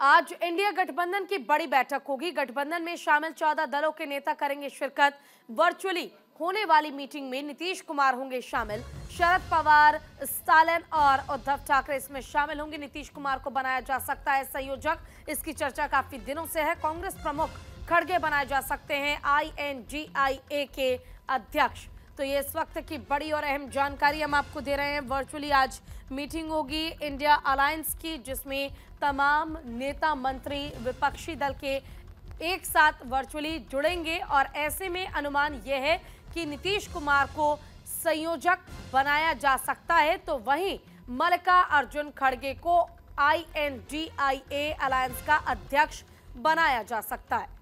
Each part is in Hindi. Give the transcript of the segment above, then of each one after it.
आज इंडिया गठबंधन की बड़ी बैठक होगी। गठबंधन में शामिल 14 दलों के नेता करेंगे शिरकत। वर्चुअली होने वाली मीटिंग में नीतीश कुमार होंगे शामिल, शरद पवार, स्टालिन और उद्धव ठाकरे इसमें शामिल होंगे। नीतीश कुमार को बनाया जा सकता है संयोजक, इसकी चर्चा काफी दिनों से है। कांग्रेस प्रमुख खड़गे बनाए जा सकते हैं INGIA के अध्यक्ष। तो ये इस वक्त की बड़ी और अहम जानकारी हम आपको दे रहे हैं। वर्चुअली आज मीटिंग होगी इंडिया अलायंस की, जिसमें तमाम नेता मंत्री विपक्षी दल के एक साथ वर्चुअली जुड़ेंगे और ऐसे में अनुमान यह है कि नीतीश कुमार को संयोजक बनाया जा सकता है, तो वहीं मल्लिकार्जुन खड़गे को INGIA अलायंस का अध्यक्ष बनाया जा सकता है।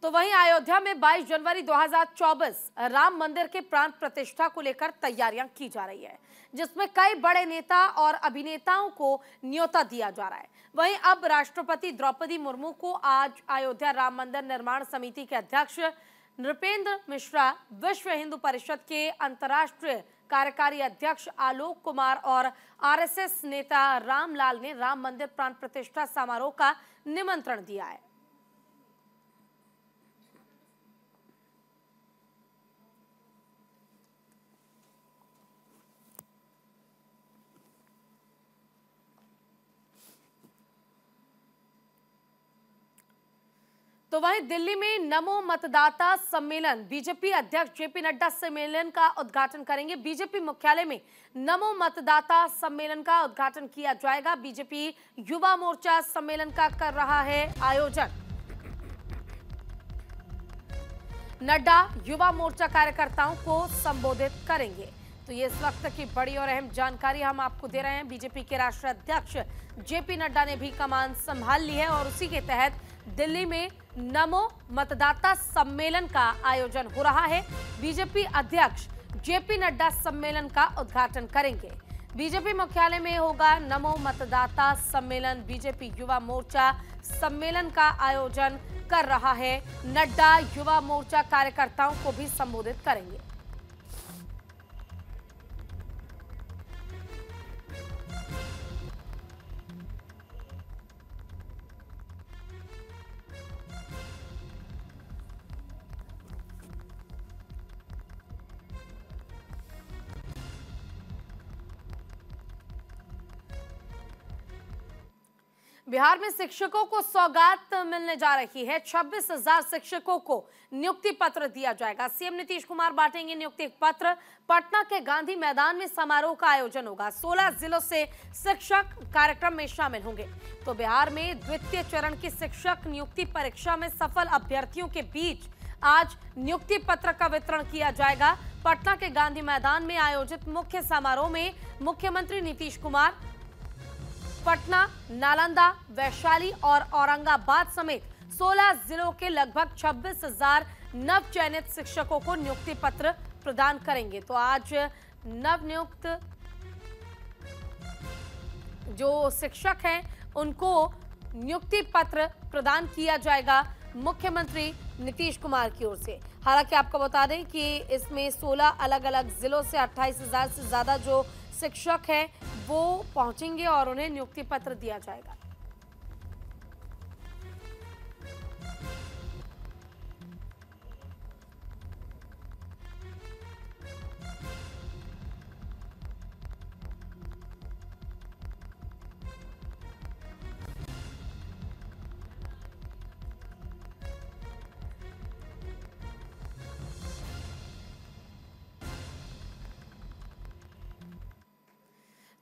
तो वहीं अयोध्या में 22 जनवरी 2024 राम मंदिर के प्राण प्रतिष्ठा को लेकर तैयारियां की जा रही है, जिसमें कई बड़े नेता और अभिनेताओं को न्योता दिया जा रहा है। वहीं अब राष्ट्रपति द्रौपदी मुर्मू को आज अयोध्या राम मंदिर निर्माण समिति के अध्यक्ष नृपेंद्र मिश्रा, विश्व हिंदू परिषद के अंतर्राष्ट्रीय कार्यकारी अध्यक्ष आलोक कुमार और RSS नेता रामलाल ने राम मंदिर प्राण प्रतिष्ठा समारोह का निमंत्रण दिया है। तो वहीं दिल्ली में नमो मतदाता सम्मेलन, बीजेपी अध्यक्ष JP नड्डा सम्मेलन का उद्घाटन करेंगे। बीजेपी मुख्यालय में नमो मतदाता सम्मेलन का उद्घाटन किया जाएगा। बीजेपी युवा मोर्चा सम्मेलन का कर रहा है आयोजन। नड्डा युवा मोर्चा कार्यकर्ताओं को संबोधित करेंगे। तो ये इस वक्त की बड़ी और अहम जानकारी हम आपको दे रहे हैं। बीजेपी के राष्ट्रीय अध्यक्ष JP नड्डा ने भी कमान संभाल ली है और उसी के तहत दिल्ली में नमो मतदाता सम्मेलन का आयोजन हो रहा है। बीजेपी अध्यक्ष JP नड्डा सम्मेलन का उद्घाटन करेंगे। बीजेपी मुख्यालय में होगा नमो मतदाता सम्मेलन। बीजेपी युवा मोर्चा सम्मेलन का आयोजन कर रहा है। नड्डा युवा मोर्चा कार्यकर्ताओं को भी संबोधित करेंगे। बिहार में शिक्षकों को सौगात मिलने जा रही है। 26,000 शिक्षकों को नियुक्ति पत्र दिया जाएगा। CM नीतीश कुमार बांटेंगे नियुक्ति पत्र। पटना के गांधी मैदान में समारोह का आयोजन होगा। 16 जिलों से शिक्षक कार्यक्रम में शामिल होंगे। तो बिहार में द्वितीय चरण की शिक्षक नियुक्ति परीक्षा में सफल अभ्यर्थियों के बीच आज नियुक्ति पत्र का वितरण किया जाएगा। पटना के गांधी मैदान में आयोजित मुख्य समारोह में मुख्यमंत्री नीतीश कुमार पटना, नालंदा, वैशाली और औरंगाबाद समेत 16 जिलों के लगभग 26,000 नवचयनित शिक्षकों को नियुक्ति पत्र प्रदान करेंगे। तो आज नवनियुक्त जो शिक्षक हैं उनको नियुक्ति पत्र प्रदान किया जाएगा मुख्यमंत्री नीतीश कुमार की ओर से। हालांकि आपको बता दें कि इसमें 16 अलग अलग जिलों से 28,000 से ज्यादा जो शिक्षक हैं वो पहुंचेंगे और उन्हें नियुक्ति पत्र दिया जाएगा।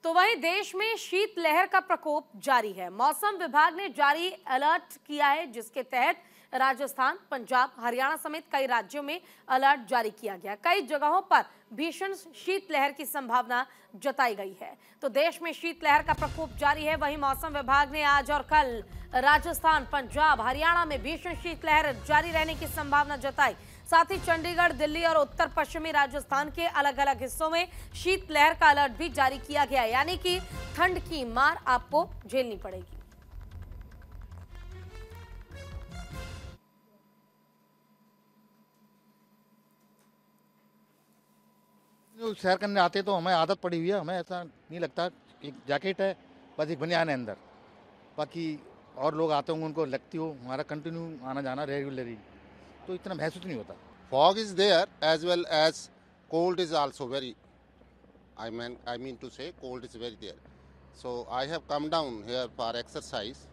तो वहीं देश में शीतलहर का प्रकोप जारी है। मौसम विभाग ने जारी अलर्ट किया है, जिसके तहत राजस्थान, पंजाब, हरियाणा समेत कई राज्यों में अलर्ट जारी किया गया। कई जगहों पर भीषण शीतलहर की संभावना जताई गई है। तो देश में शीतलहर का प्रकोप जारी है। वहीं मौसम विभाग ने आज और कल राजस्थान, पंजाब, हरियाणा में भीषण शीतलहर जारी रहने की संभावना जताई। साथ ही चंडीगढ़, दिल्ली और उत्तर पश्चिमी राजस्थान के अलग अलग हिस्सों में शीतलहर का अलर्ट भी जारी किया गया है, यानी कि ठंड की मार आपको झेलनी पड़ेगी। जो सैर करने आते तो हमें आदत पड़ी हुई है, हमें ऐसा नहीं लगता। एक जैकेट है, बस एक बनियान है अंदर, बाकी और लोग आते होंगे उनको लगती हो, हमारा कंटिन्यू आना जाना रेगुलर ही, तो इतना महसूस नहीं होता। Fog is there as well as cold is also very. I mean to say cold is very there. So I have come down here for exercise.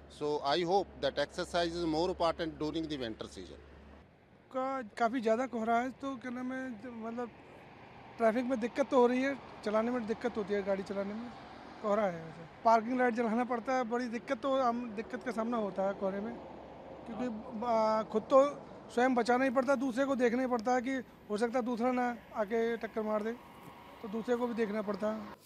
So I hope that exercise is more important during the winter season. का काफ़ी ज़्यादा कोहरा है, तो क्या नाम है, मतलब ट्रैफिक में दिक्कत तो हो रही है, चलाने में दिक्कत होती है, गाड़ी चलाने में कोहरा है। वैसे पार्किंग लाइट जलाना पड़ता है, बड़ी दिक्कत तो दिक्कत का सामना होता है कोहरे में, क्योंकि खुद तो स्वयं बचाना ही पड़ता है, दूसरे को देखना ही पड़ता है कि हो सकता है दूसरा ना आके टक्कर मार दे, तो दूसरे को भी देखना पड़ता है।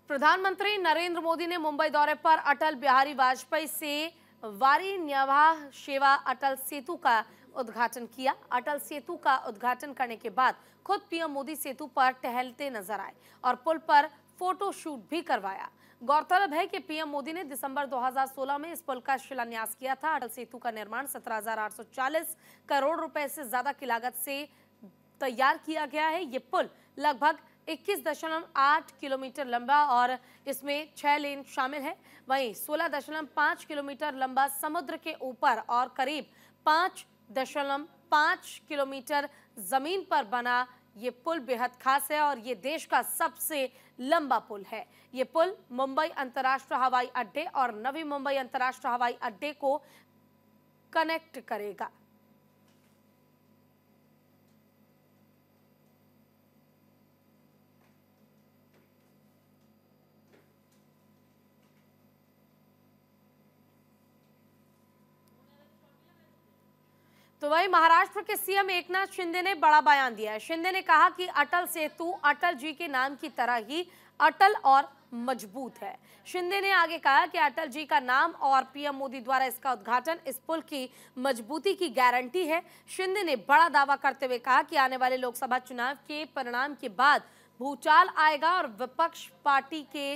प्रधानमंत्री नरेंद्र मोदी ने मुंबई दौरे पर अटल बिहारी वाजपेयी से वारी न्यावाह शेवा अटल सेतु का उद्घाटन किया। अटल सेतु का उद्घाटन करने के बाद खुद पीएम मोदी सेतु पर टहलते नजर आए और पुल पर फोटो शूट भी करवाया। गौरतलब है कि पीएम मोदी ने दिसंबर 2016 में इस पुल का शिलान्यास किया था। अटल सेतु का निर्माण 17,840 करोड़ रुपए से ज्यादा की लागत से तैयार किया गया है। ये पुल लगभग 21.8 किलोमीटर लंबा और इसमें 6 लेन शामिल है। वहीं 16.5 किलोमीटर लंबा समुद्र के ऊपर और करीब 5.5 किलोमीटर जमीन पर बना ये पुल बेहद खास है और ये देश का सबसे लंबा पुल है। ये पुल मुंबई अंतर्राष्ट्रीय हवाई अड्डे और नवी मुंबई अंतर्राष्ट्रीय हवाई अड्डे को कनेक्ट करेगा। तो वही महाराष्ट्र के सीएम एकनाथ शिंदे ने बड़ा बयान दिया है। शिंदे ने कहा कि अटल सेतु अटल जी के नाम की तरह ही अटल और मजबूत है। शिंदे ने आगे कहा कि अटल जी का नाम और पीएम मोदी द्वारा इसका उद्घाटन इस पुल की मजबूती की गारंटी है। शिंदे ने बड़ा दावा करते हुए कहा कि आने वाले लोकसभा चुनाव के परिणाम के बाद भूचाल आएगा और विपक्ष पार्टी के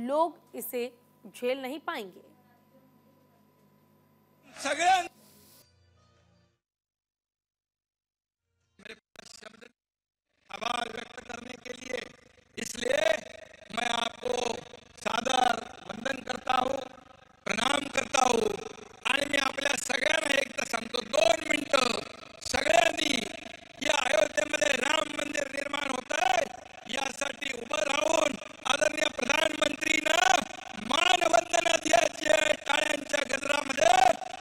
लोग इसे झेल नहीं पाएंगे। शब्द आभार व्यक्त करने के लिए, इसलिए मैं आपको सादर वंदन करता हूं, प्रणाम करता हूं आणि मी आपल्या सगळ्यांना एकदा सांगतो, 2 मिनिटं सगळ्यांनी या अयोध्येमध्ये राम मंदिर निर्माण होत आहे यासाठी उभं राहून आदरणीय प्रधानमंत्रींना मानवंदना द्यायची आहे। टाळ्यांच्या गजरामध्ये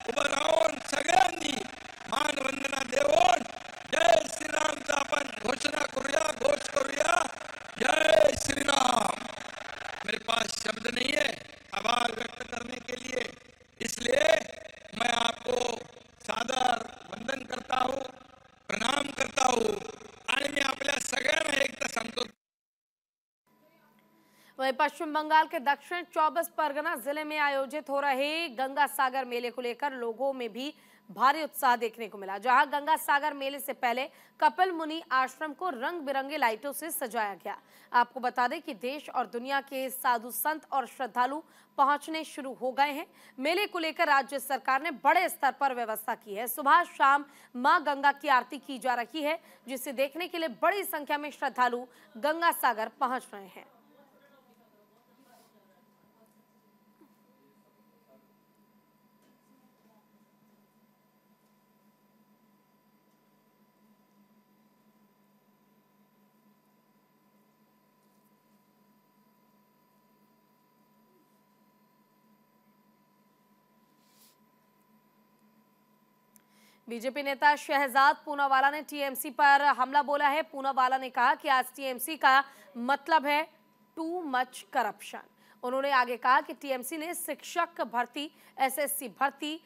उभं राहून सगळ्यांनी मानवंदना देऊन जय श्री राम चा आपण घोषणा करूया, घोष करूया, जय श्री राम। मेरे पास शब्द नहीं है आभार व्यक्त करने के लिए, इसलिए मैं आपको सादर वंदन करता हूं, प्रणाम करता हूं आणि मी आपल्या सगळ्यांना एकदा सांगतो। वहीं पश्चिम बंगाल के दक्षिण 24 परगना जिले में आयोजित हो रहे गंगा सागर मेले को लेकर लोगों में भी भारी उत्साह देखने को मिला। जहां गंगा सागर मेले से पहले कपिल मुनि आश्रम को रंग बिरंगे लाइटों से सजाया गया। आपको बता दें कि देश और दुनिया के साधु संत और श्रद्धालु पहुंचने शुरू हो गए हैं। मेले को लेकर राज्य सरकार ने बड़े स्तर पर व्यवस्था की है। सुबह शाम मां गंगा की आरती की जा रही है, जिसे देखने के लिए बड़ी संख्या में श्रद्धालु गंगा सागर पहुंच रहे हैं। बीजेपी नेता शहजाद पूनावाला ने टीएमसी पर हमला बोला है। पूनावाला ने कहा कि आज टीएमसी का मतलब है टू मच करप्शन। उन्होंने आगे कहा कि टीएमसी ने शिक्षक भर्ती, एसएससी भर्ती,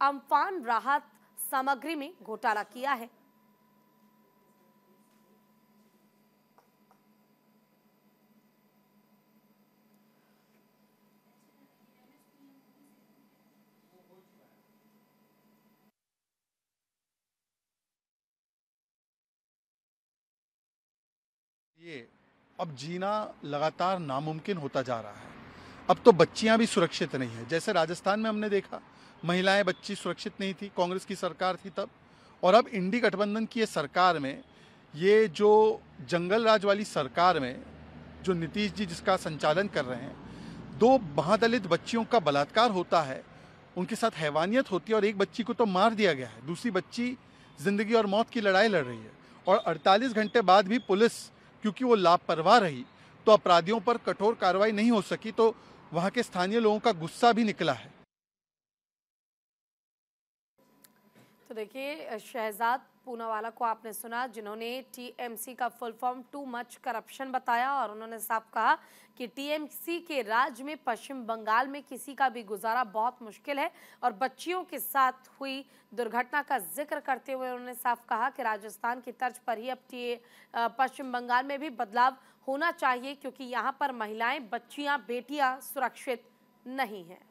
अम्फान राहत सामग्री में घोटाला किया है। ये अब जीना लगातार नामुमकिन होता जा रहा है। अब तो बच्चियां भी सुरक्षित नहीं है। जैसे राजस्थान में हमने देखा, महिलाएं, बच्ची सुरक्षित नहीं थी, कांग्रेस की सरकार थी तब, और अब इंडी गठबंधन की ये सरकार में ये जो जंगल राज वाली सरकार में जो नीतीश जी जिसका संचालन कर रहे हैं, 2 महादलित बच्चियों का बलात्कार होता है, उनके साथ हैवानियत होती है और एक बच्ची को तो मार दिया गया है, दूसरी बच्ची जिंदगी और मौत की लड़ाई लड़ रही है और 48 घंटे बाद भी पुलिस क्योंकि वो लापरवाह रही तो अपराधियों पर कठोर कार्रवाई नहीं हो सकी, तो वहाँ के स्थानीय लोगों का गुस्सा भी निकला है। तो देखिए, शहजाद पूनावाला को आपने सुना, जिन्होंने टीएमसी का full form too much corruption बताया और उन्होंने साफ कहा कि टीएमसी के राज में पश्चिम बंगाल में किसी का भी गुजारा बहुत मुश्किल है और बच्चियों के साथ हुई दुर्घटना का जिक्र करते हुए उन्होंने साफ कहा कि राजस्थान की तर्ज पर ही अब पश्चिम बंगाल में भी बदलाव होना चाहिए, क्योंकि यहाँ पर महिलाएं, बच्चियां, बेटियां सुरक्षित नहीं हैं।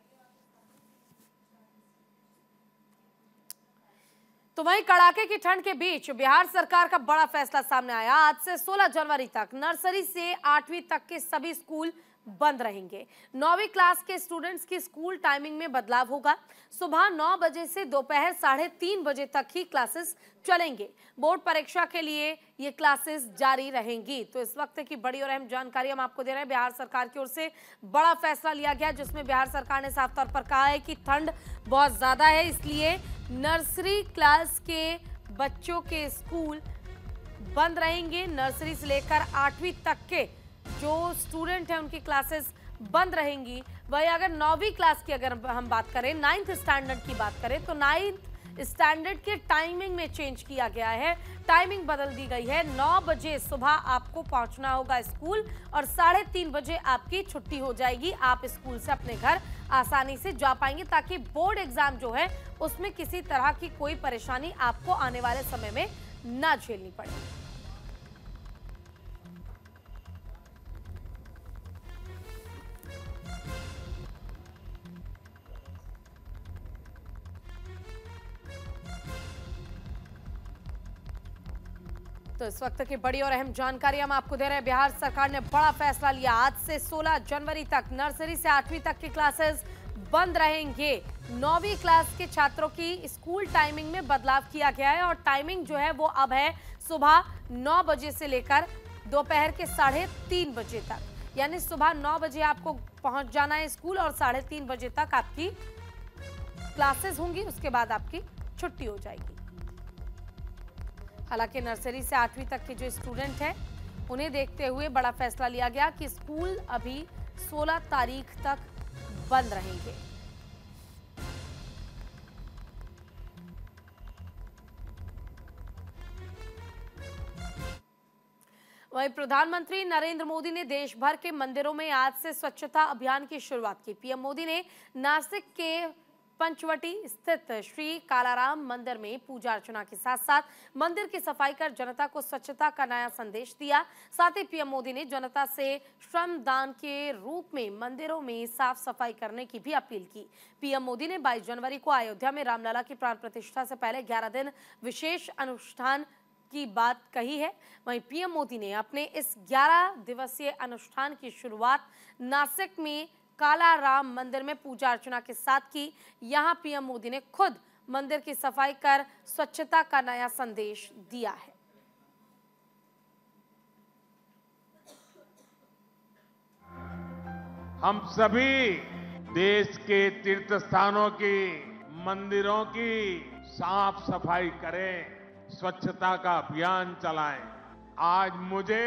तो वहीं कड़ाके की ठंड के बीच बिहार सरकार का बड़ा फैसला सामने आया। आज से 16 जनवरी तक नर्सरी से 8वीं तक के सभी स्कूल बंद रहेंगे। 9वीं क्लास के स्टूडेंट्स की स्कूल टाइमिंग में बदलाव होगा। सुबह 9 बजे से दोपहर 3:30 बजे तक ही क्लासेस चलेंगे। बोर्ड परीक्षा के लिए ये क्लासेस जारी रहेंगी। तो इस वक्त की बड़ी और अहम जानकारी हम आपको दे रहे हैं। बिहार सरकार की ओर से बड़ा फैसला लिया गया, जिसमें बिहार सरकार ने साफ तौर पर कहा है कि ठंड बहुत ज्यादा है, इसलिए नर्सरी क्लास के बच्चों के स्कूल बंद रहेंगे। नर्सरी से लेकर 8वीं तक के जो स्टूडेंट हैं उनकी क्लासेस बंद रहेंगी। वही अगर 9वीं क्लास की अगर हम बात करें, 9th स्टैंडर्ड की बात करें, तो 9th स्टैंडर्ड के टाइमिंग में चेंज किया गया है। टाइमिंग बदल दी गई है। 9 बजे सुबह आपको पहुंचना होगा स्कूल और 3:30 बजे आपकी छुट्टी हो जाएगी। आप स्कूल से अपने घर आसानी से जा पाएंगे, ताकि बोर्ड एग्जाम जो है उसमें किसी तरह की कोई परेशानी आपको आने वाले समय में ना झेलनी पड़े। तो इस वक्त की बड़ी और अहम जानकारी हम आपको दे रहे हैं। बिहार सरकार ने बड़ा फैसला लिया। आज से 16 जनवरी तक नर्सरी से 8वीं तक की क्लासेस बंद रहेंगे। 9वीं क्लास के छात्रों की स्कूल टाइमिंग में बदलाव किया गया है और टाइमिंग जो है वो अब है सुबह 9 बजे से लेकर दोपहर के 3:30 बजे तक। यानी सुबह 9 बजे आपको पहुंच जाना है स्कूल और 3:30 बजे तक आपकी क्लासेस होंगी। उसके बाद आपकी छुट्टी हो जाएगी। हालांकि नर्सरी से 8वीं तक के जो स्टूडेंट हैं उन्हें देखते हुए बड़ा फैसला लिया गया कि स्कूल अभी 16 तारीख तक बंद रहेंगे। वहीं प्रधानमंत्री नरेंद्र मोदी ने देश भर के मंदिरों में आज से स्वच्छता अभियान की शुरुआत की। पीएम मोदी ने नासिक के पंचवटी स्थित श्री कालाराम मंदिर में पूजा अर्चना के साथ साथ मंदिर की सफाई कर जनता को स्वच्छता का नया संदेश दिया। साथ ही पीएम मोदी ने जनता से श्रमदान के रूप में मंदिरों में साफ सफाई करने की भी अपील की। पीएम मोदी ने 22 जनवरी को अयोध्या में रामलला की प्राण प्रतिष्ठा से पहले 11 दिन विशेष अनुष्ठान की बात कही है। वहीं पीएम मोदी ने अपने इस 11 दिवसीय अनुष्ठान की शुरुआत नासिक में कालाराम मंदिर में पूजा अर्चना के साथ की। यहां पीएम मोदी ने खुद मंदिर की सफाई कर स्वच्छता का नया संदेश दिया है। हम सभी देश के तीर्थ स्थानों की, मंदिरों की साफ सफाई करें, स्वच्छता का अभियान चलाएं। आज मुझे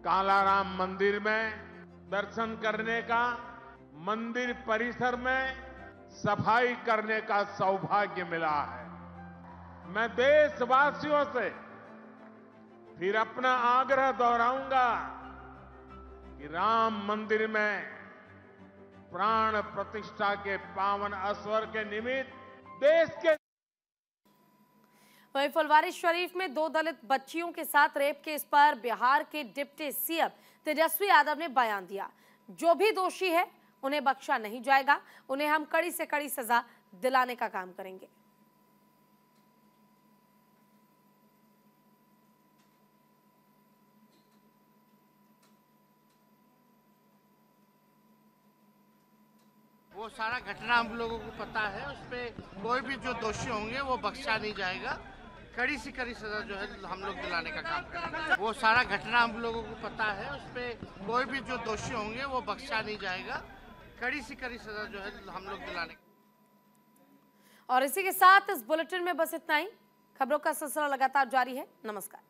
कालाराम मंदिर में दर्शन करने का, मंदिर परिसर में सफाई करने का सौभाग्य मिला है। मैं देशवासियों से फिर अपना आग्रह दोहराऊंगा कि राम मंदिर में प्राण प्रतिष्ठा के पावन अवसर के निमित्त देश के। वहीं फुलवारी शरीफ में 2 दलित बच्चियों के साथ रेप केस पर बिहार के डिप्टी सीएम तेजस्वी यादव ने बयान दिया। जो भी दोषी है उन्हें बख्शा नहीं जाएगा, उन्हें हम कड़ी से कड़ी सजा दिलाने का काम करेंगे। वो सारा घटना हम लोगों को पता है। उस पर कोई भी जो दोषी होंगे वो बख्शा नहीं जाएगा। कड़ी से कड़ी सजा जो है हम लोग दिलाने का काम करेंगे। वो सारा घटना हम लोगों को पता है, उस पर कोई भी जो दोषी होंगे वो बख्शा नहीं जाएगा। कड़ी से कड़ी सजा जो है हम लोग दिलाने। और इसी के साथ इस बुलेटिन में बस इतना ही। खबरों का सिलसिला लगातार जारी है। नमस्कार।